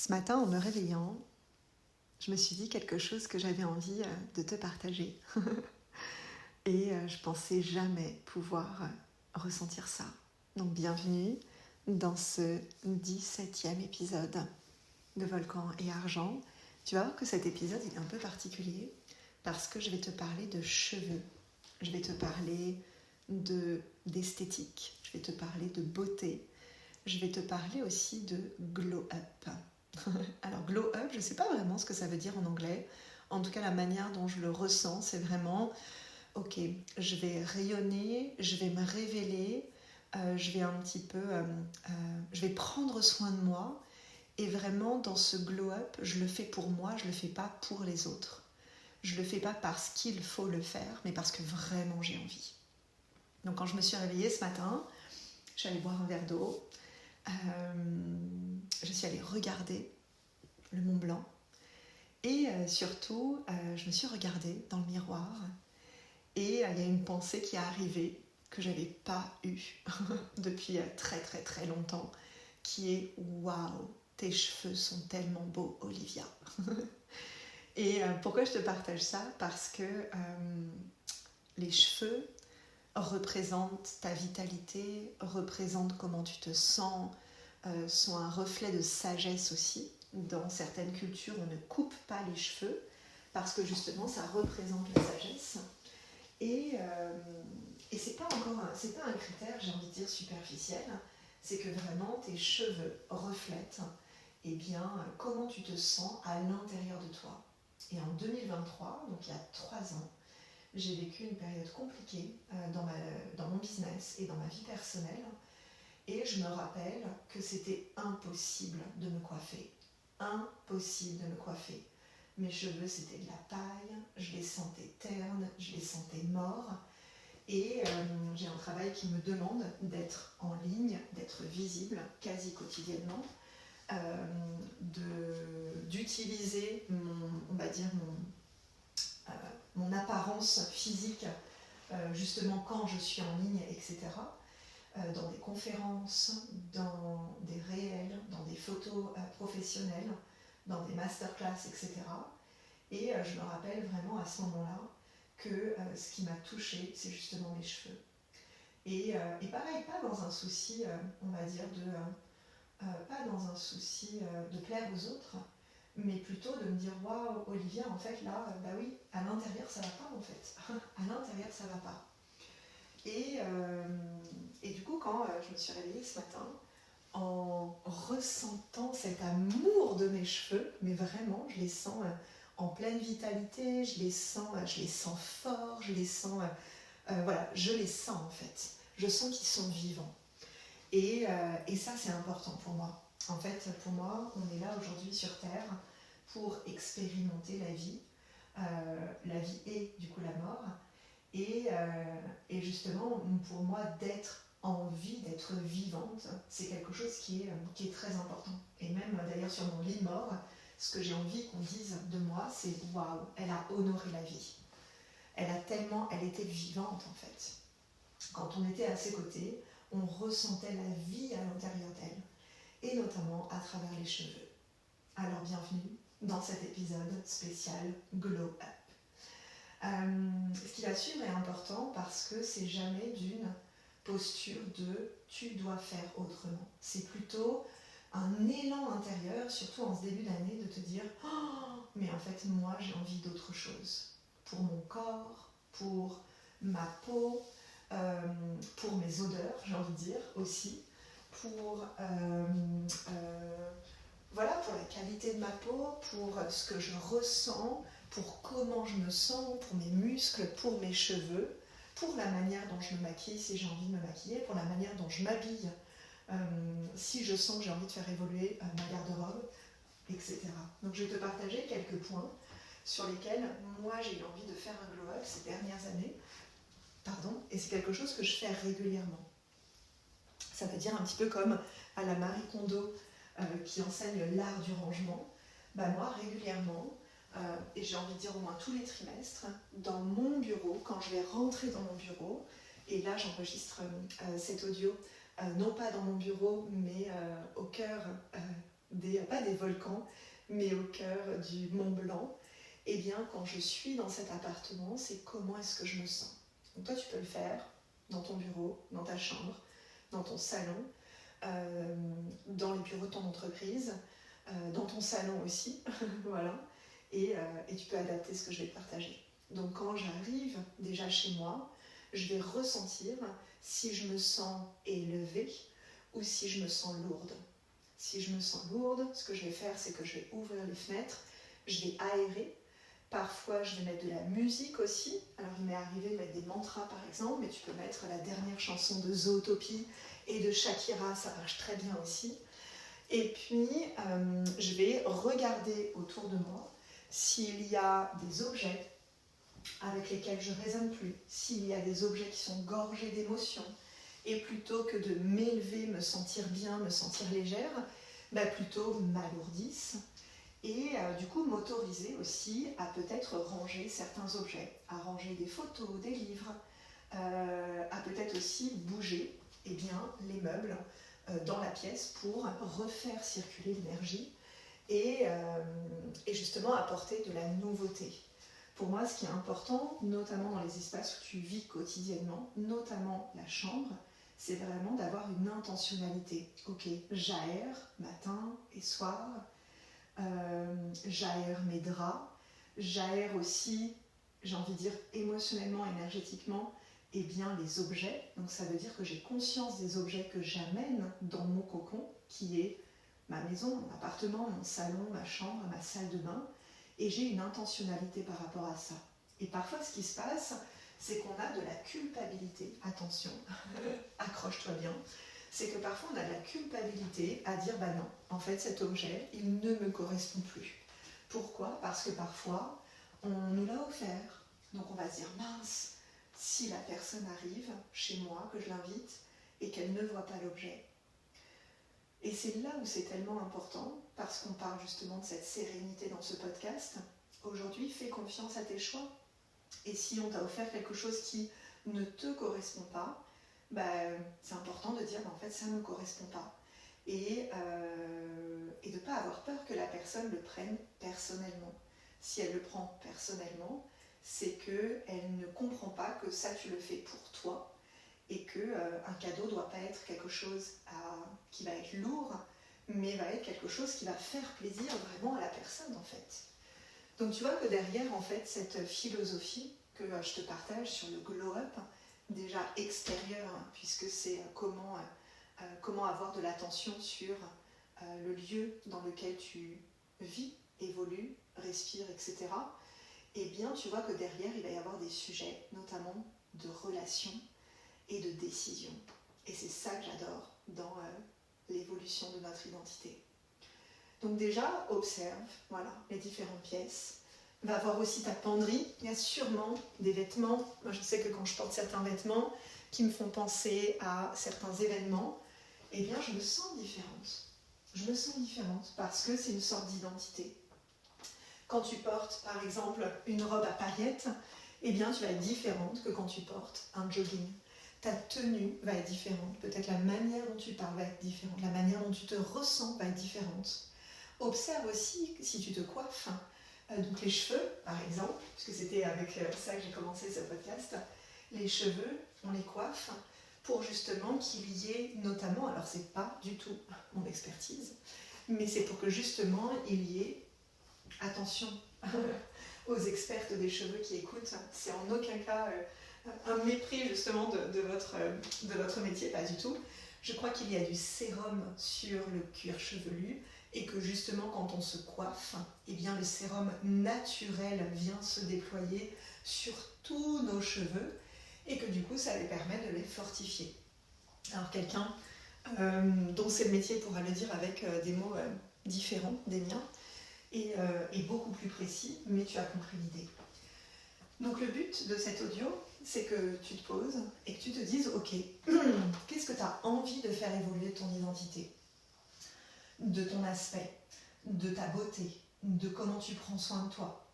Ce matin, en me réveillant, je me suis dit quelque chose que j'avais envie de te partager. Et je pensais jamais pouvoir ressentir ça. Donc bienvenue dans ce 17e épisode de Volcan et Argent. Tu vas voir que cet épisode il est un peu particulier parce que je vais te parler de cheveux. Je vais te parler d'esthétique. Je vais te parler de beauté. Je vais te parler aussi de glow up. Alors glow up, je ne sais pas vraiment ce que ça veut dire en anglais. En tout cas, la manière dont je le ressens, c'est vraiment ok, je vais rayonner, je vais me révéler, je vais un petit peu, je vais prendre soin de moi. Et vraiment, dans ce glow up, je le fais pour moi, je ne le fais pas pour les autres. Je ne le fais pas parce qu'il faut le faire, mais parce que vraiment j'ai envie. Donc quand je me suis réveillée ce matin, je suis allée boire un verre d'eau. Je suis allée regarder le Mont Blanc et surtout je me suis regardée dans le miroir et il y a une pensée qui est arrivée que je n'avais pas eue depuis très très très longtemps, qui est waouh, tes cheveux sont tellement beaux, Olivia. Et pourquoi je te partage ça? Parce que les cheveux représentent ta vitalité, représentent comment tu te sens, sont un reflet de sagesse aussi. Dans certaines cultures, on ne coupe pas les cheveux parce que justement, ça représente la sagesse. Et c'est pas un critère, j'ai envie de dire, superficiel. C'est que vraiment, tes cheveux reflètent comment tu te sens à l'intérieur de toi. Et en 2023, donc il y a 3 ans, j'ai vécu une période compliquée dans mon business et dans ma vie personnelle. Et je me rappelle que c'était impossible de me coiffer. Impossible de me coiffer. Mes cheveux, c'était de la paille, je les sentais ternes, je les sentais morts. Et j'ai un travail qui me demande d'être en ligne, d'être visible quasi quotidiennement, d'utiliser mon apparence physique justement quand je suis en ligne, etc. Dans des conférences, dans des réels, dans des photos professionnelles, dans des masterclass, etc. Et je me rappelle vraiment à ce moment-là que ce qui m'a touchée, c'est justement mes cheveux. Et pareil, pas dans un souci, on va dire, pas dans un souci de plaire aux autres, mais plutôt de me dire waouh, Olivia, en fait, là, bah oui, à l'intérieur, ça va pas, en fait. À l'intérieur, ça va pas. Et du coup, quand je me suis réveillée ce matin, en ressentant cet amour de mes cheveux, mais vraiment, je les sens en pleine vitalité, je les sens forts, je les sens, je les sens en fait. Je sens qu'ils sont vivants. Et ça, c'est important pour moi. En fait, pour moi, on est là aujourd'hui sur Terre pour expérimenter la vie et du coup la mort. Et justement, pour moi, d'être en vie, d'être vivante, c'est quelque chose qui est très important. Et même d'ailleurs sur mon lit de mort, ce que j'ai envie qu'on dise de moi, c'est waouh, elle a honoré la vie. Elle était vivante en fait. Quand on était à ses côtés, on ressentait la vie à l'intérieur d'elle, et notamment à travers les cheveux. Alors bienvenue dans cet épisode spécial Glow Up. Ce qui va suivre est important parce que c'est jamais d'une posture de tu dois faire autrement. C'est plutôt un élan intérieur, surtout en ce début d'année, de te dire oh, mais en fait moi j'ai envie d'autre chose. Pour mon corps, pour ma peau, pour mes odeurs, j'ai envie de dire aussi, pour la qualité de ma peau, pour ce que je ressens, pour comment je me sens, pour mes muscles, pour mes cheveux, pour la manière dont je me maquille si j'ai envie de me maquiller, pour la manière dont je m'habille si je sens que j'ai envie de faire évoluer ma garde-robe, etc. Donc je vais te partager quelques points sur lesquels moi j'ai eu envie de faire un glow-up ces dernières années. Et c'est quelque chose que je fais régulièrement. Ça veut dire un petit peu comme à la Marie Kondo qui enseigne l'art du rangement. Moi régulièrement, et j'ai envie de dire au moins tous les trimestres, dans mon bureau, quand je vais rentrer dans mon bureau, et là j'enregistre cet audio, non pas dans mon bureau, mais au cœur pas des volcans, mais au cœur du Mont Blanc, eh bien quand je suis dans cet appartement, c'est comment est-ce que je me sens. Donc toi tu peux le faire dans ton bureau, dans ta chambre, dans ton salon, dans les bureaux de ton entreprise, dans ton salon aussi, voilà, et tu peux adapter ce que je vais te partager. Donc quand j'arrive déjà chez moi, je vais ressentir si je me sens élevée ou si je me sens lourde. Si je me sens lourde, ce que je vais faire, c'est que je vais ouvrir les fenêtres, je vais aérer. Parfois, je vais mettre de la musique aussi. Alors, il m'est arrivé de mettre des mantras, par exemple, mais tu peux mettre la dernière chanson de Zootopie et de Shakira, ça marche très bien aussi. Et puis, je vais regarder autour de moi s'il y a des objets avec lesquels je ne résonne plus, s'il y a des objets qui sont gorgés d'émotions, et plutôt que de m'élever, me sentir bien, me sentir légère, plutôt m'alourdissent. Et du coup, m'autoriser aussi à peut-être ranger certains objets, à ranger des photos, des livres, à peut-être aussi bouger les meubles dans la pièce pour refaire circuler l'énergie et justement apporter de la nouveauté. Pour moi, ce qui est important, notamment dans les espaces où tu vis quotidiennement, notamment la chambre, c'est vraiment d'avoir une intentionnalité. Ok, j'aère matin et soir, j'aère mes draps, j'aère aussi, j'ai envie de dire émotionnellement, énergétiquement, les objets. Donc ça veut dire que j'ai conscience des objets que j'amène dans mon cocon, qui est ma maison, mon appartement, mon salon, ma chambre, ma salle de bain, et j'ai une intentionnalité par rapport à ça. Et parfois ce qui se passe, c'est qu'on a de la culpabilité, attention, accroche-toi bien, c'est que parfois on a de la culpabilité à dire non, en fait cet objet, il ne me correspond plus. Pourquoi ? Parce que parfois, on nous l'a offert, donc on va se dire mince, si la personne arrive chez moi, que je l'invite, et qu'elle ne voit pas l'objet. Et c'est là où c'est tellement important, parce qu'on parle justement de cette sérénité dans ce podcast. Aujourd'hui, fais confiance à tes choix. Et si on t'a offert quelque chose qui ne te correspond pas, c'est important de dire en fait ça ne me correspond pas. Et de ne pas avoir peur que la personne le prenne personnellement. Si elle le prend personnellement, c'est qu'elle ne comprend pas que ça tu le fais pour toi et qu'un cadeau ne doit pas être quelque chose qui va être lourd, mais va être quelque chose qui va faire plaisir vraiment à la personne en fait. Donc tu vois que derrière en fait cette philosophie que je te partage sur le glow-up, déjà extérieur, puisque c'est comment avoir de l'attention sur le lieu dans lequel tu vis, évolues, respires, etc. Et bien tu vois que derrière il va y avoir des sujets, notamment de relations et de décisions. Et c'est ça que j'adore dans l'évolution de notre identité. Donc déjà, observe les différentes pièces. Va voir aussi ta penderie. Il y a sûrement des vêtements. Moi, je sais que quand je porte certains vêtements qui me font penser à certains événements, je me sens différente. Je me sens différente parce que c'est une sorte d'identité. Quand tu portes, par exemple, une robe à paillettes, tu vas être différente que quand tu portes un jogging. Ta tenue va être différente. Peut-être la manière dont tu parles va être différente. La manière dont tu te ressens va être différente. Observe aussi si tu te coiffes. Donc les cheveux, par exemple, puisque c'était avec ça que j'ai commencé ce podcast, les cheveux, on les coiffe pour justement qu'il y ait notamment, alors c'est pas du tout mon expertise, mais c'est pour que justement il y ait, attention aux expertes des cheveux qui écoutent, c'est en aucun cas un mépris justement de votre métier, pas du tout. Je crois qu'il y a du sérum sur le cuir chevelu, et que justement quand on se coiffe, le sérum naturel vient se déployer sur tous nos cheveux et que du coup ça les permet de les fortifier. Alors quelqu'un dont c'est le métier pourra le dire avec des mots différents des miens et beaucoup plus précis, mais tu as compris l'idée. Donc le but de cet audio, c'est que tu te poses et que tu te dises ok, qu'est-ce que tu as envie de faire évoluer ton identité ? De ton aspect, de ta beauté, de comment tu prends soin de toi.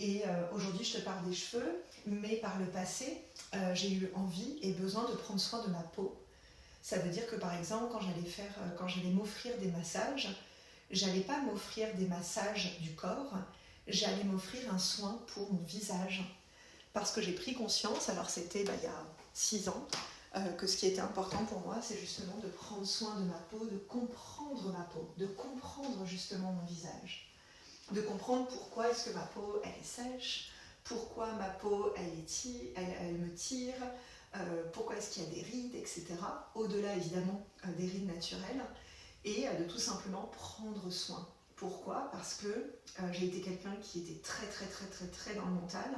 Et aujourd'hui, je te parle des cheveux, mais par le passé, j'ai eu envie et besoin de prendre soin de ma peau. Ça veut dire que par exemple, quand j'allais m'offrir des massages, j'allais pas m'offrir des massages du corps, j'allais m'offrir un soin pour mon visage. Parce que j'ai pris conscience, alors c'était il y a 6 ans, que ce qui était important pour moi, c'est justement de prendre soin de ma peau, de comprendre ma peau, de comprendre justement mon visage. De comprendre pourquoi est-ce que ma peau, elle est sèche, pourquoi ma peau, elle me tire, pourquoi est-ce qu'il y a des rides, etc. Au-delà, évidemment, des rides naturelles. Et de tout simplement prendre soin. Pourquoi ? Parce que j'ai été quelqu'un qui était très dans le mental,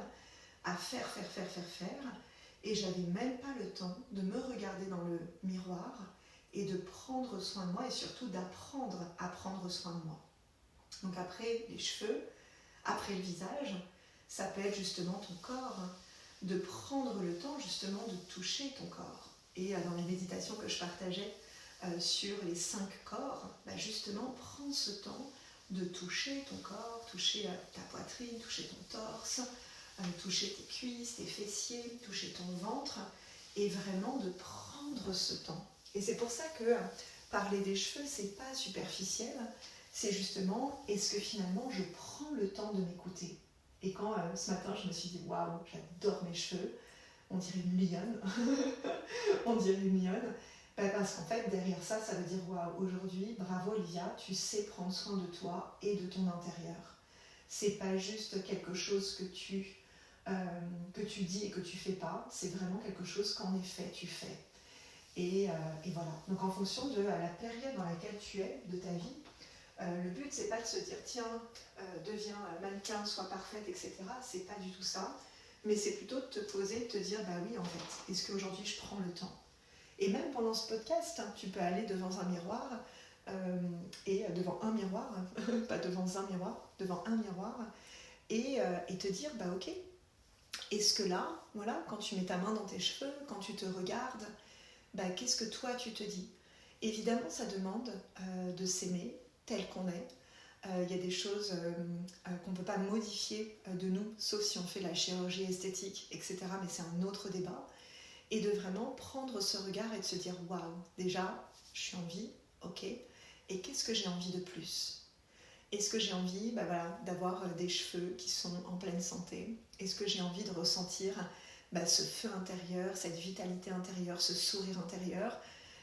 à faire, et j'avais même pas le temps de me regarder dans le miroir et de prendre soin de moi et surtout d'apprendre à prendre soin de moi. Donc après les cheveux, après le visage, ça peut être justement ton corps, de prendre le temps justement de toucher ton corps. Et dans les méditations que je partageais sur les 5 corps, justement prendre ce temps de toucher ton corps, toucher ta poitrine, toucher ton torse, toucher tes cuisses, tes fessiers, toucher ton ventre, et vraiment de prendre ce temps. Et c'est pour ça que parler des cheveux, c'est pas superficiel, c'est justement, est-ce que finalement je prends le temps de m'écouter ? Et quand ce matin je me suis dit, waouh, j'adore mes cheveux, on dirait une lionne, on dirait une lionne, parce qu'en fait derrière ça, ça veut dire, waouh, aujourd'hui, bravo Olivia, tu sais prendre soin de toi et de ton intérieur. C'est pas juste quelque chose que tu dis et que tu fais pas, c'est vraiment quelque chose qu'en effet tu fais. Et voilà. Donc en fonction de la période dans laquelle tu es de ta vie, le but c'est pas de se dire tiens, deviens mannequin, sois parfaite, etc. C'est pas du tout ça. Mais c'est plutôt de te poser, de te dire bah oui en fait, est-ce qu'aujourd'hui je prends le temps ? Et même pendant ce podcast, tu peux aller devant un miroir devant un miroir, pas devant un miroir, devant un miroir, et te dire bah ok. Est-ce que là, voilà, quand tu mets ta main dans tes cheveux, quand tu te regardes, qu'est-ce que toi tu te dis ? Évidemment, ça demande de s'aimer tel qu'on est. Il y a des choses qu'on ne peut pas modifier de nous, sauf si on fait la chirurgie esthétique, etc. Mais c'est un autre débat. Et de vraiment prendre ce regard et de se dire « Waouh, déjà, je suis en vie, ok. Et qu'est-ce que j'ai envie de plus ? Est-ce que j'ai envie d'avoir des cheveux qui sont en pleine santé ? Est-ce que j'ai envie de ressentir ce feu intérieur, cette vitalité intérieure, ce sourire intérieur ?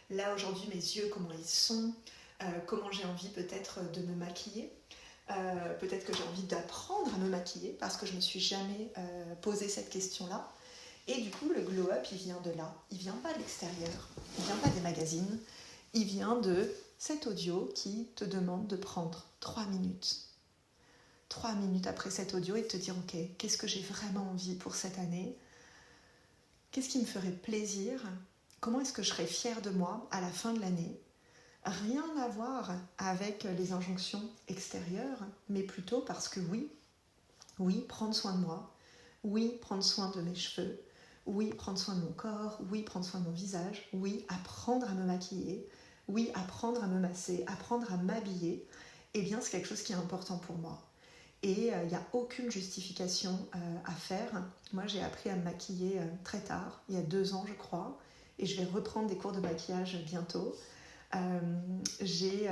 Là, aujourd'hui, mes yeux, comment ils sont ? Comment j'ai envie peut-être de me maquiller ? Peut-être que j'ai envie d'apprendre à me maquiller parce que je ne me suis jamais posé cette question-là. Et du coup, le glow-up, il vient de là. Il ne vient pas de l'extérieur, il ne vient pas des magazines, il vient de cet audio qui te demande de prendre 3 minutes. 3 minutes après cet audio et de te dire, ok, qu'est-ce que j'ai vraiment envie pour cette année ? Qu'est-ce qui me ferait plaisir ? Comment est-ce que je serais fière de moi à la fin de l'année ? Rien à voir avec les injonctions extérieures, mais plutôt parce que oui, prendre soin de moi, oui, prendre soin de mes cheveux, oui, prendre soin de mon corps, oui, prendre soin de mon visage, oui, apprendre à me maquiller, oui, apprendre à me masser, apprendre à m'habiller, eh bien c'est quelque chose qui est important pour moi. Et il n'y a aucune justification à faire. Moi, j'ai appris à me maquiller très tard, il y a 2 ans, je crois, et je vais reprendre des cours de maquillage bientôt. J'ai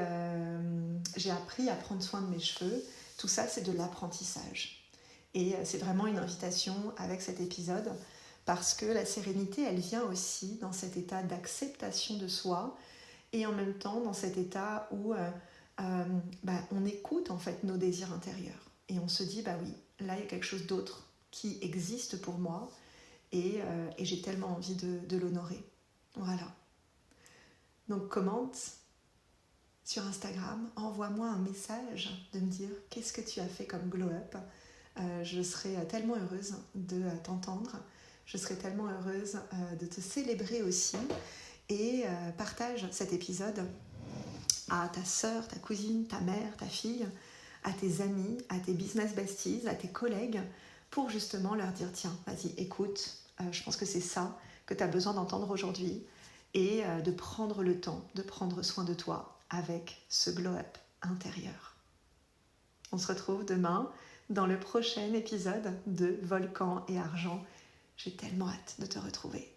appris à prendre soin de mes cheveux. Tout ça, c'est de l'apprentissage. Et c'est vraiment une invitation avec cet épisode parce que la sérénité, elle vient aussi dans cet état d'acceptation de soi et en même temps dans cet état où on écoute en fait nos désirs intérieurs et on se dit oui, là il y a quelque chose d'autre qui existe pour moi et j'ai tellement envie de l'honorer. Voilà. Donc commente sur Instagram, envoie-moi un message de me dire qu'est-ce que tu as fait comme glow-up. Je serais tellement heureuse de t'entendre, je serais tellement heureuse de te célébrer aussi et partage cet épisode à ta sœur, ta cousine, ta mère, ta fille, à tes amis, à tes business besties, à tes collègues pour justement leur dire tiens, vas-y, écoute, je pense que c'est ça que tu as besoin d'entendre aujourd'hui et de prendre le temps de prendre soin de toi avec ce glow-up intérieur. On se retrouve demain dans le prochain épisode de Volcan et Argent. J'ai tellement hâte de te retrouver.